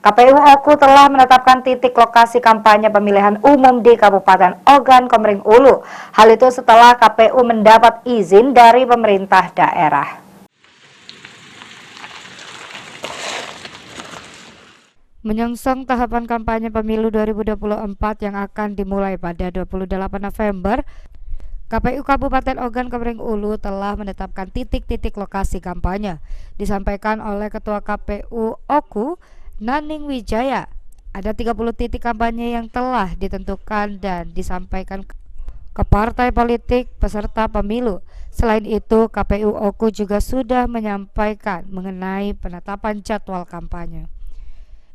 KPU Oku telah menetapkan titik lokasi kampanye pemilihan umum di Kabupaten Ogan Komering Ulu. Hal itu setelah KPU mendapat izin dari pemerintah daerah. Menyongsong tahapan kampanye pemilu 2024 yang akan dimulai pada 28 November, KPU Kabupaten Ogan Komering Ulu telah menetapkan titik-titik lokasi kampanye. Disampaikan oleh Ketua KPU Oku, Naning Wijaya, ada 30 titik kampanye yang telah ditentukan dan disampaikan ke partai politik peserta pemilu. Selain itu, KPU Oku juga sudah menyampaikan mengenai penetapan jadwal kampanye.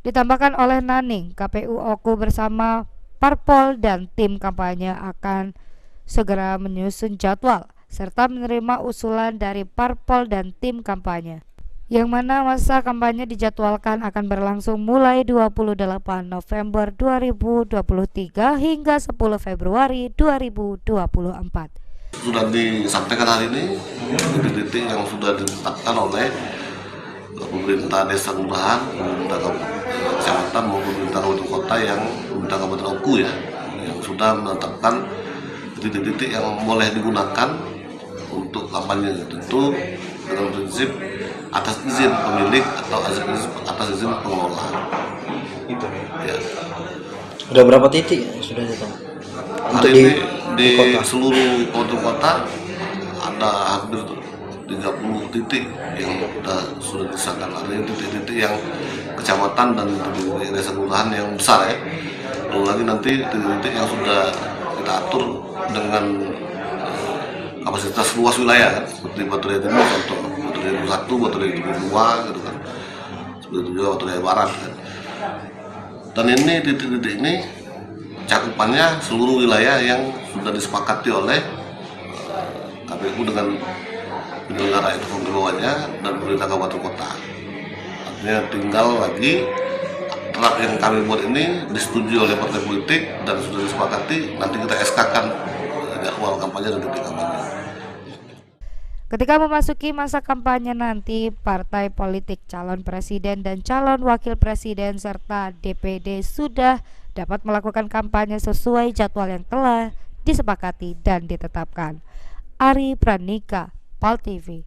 Ditambahkan oleh Naning, KPU Oku bersama parpol dan tim kampanye akan segera menyusun jadwal serta menerima usulan dari parpol dan tim kampanye, yang mana masa kampanye dijadwalkan akan berlangsung mulai 28 November 2023 hingga 10 Februari 2024. Sudah disampaikan hari ini titik-titik yang sudah ditetapkan oleh pemerintah desa kelurahan, pemerintah kecamatan maupun pemerintah kabupaten kota yang pemerintah kabupaten Oku yang sudah menetapkan titik-titik yang boleh digunakan untuk kampanye, tentu dengan prinsip atas izin pemilik atau atas izin pengelola. Itu ya. Udah berapa titik sudah ditambah? Hari ini di seluruh kota ada hampir 30 titik yang sudah disahkan. Ada titik-titik yang kecamatan dan desa kelurahan yang besar ya. Lalu lagi nanti titik-titik yang sudah kita atur dengan kapasitas luas wilayah kan, seperti Batu Raya Timur contoh, Batu Raya Timur 1, Batu Raya Timur 2 gitu kan. Seperti itu juga Batu Raya Barat kan. Dan ini titik-titik ini cakupannya seluruh wilayah yang sudah disepakati oleh KPU dengan penyelenggara itu pemilihannya dan pemerintah kabupaten kota. Artinya tinggal lagi draft yang kami buat ini disetujui oleh partai politik dan sudah disepakati, nanti kita SK-kan jadwal kampanye dan titik kampanye. Ketika memasuki masa kampanye nanti, partai politik, calon presiden dan calon wakil presiden serta DPD sudah dapat melakukan kampanye sesuai jadwal yang telah disepakati dan ditetapkan. Ari Pranika, PAL TV.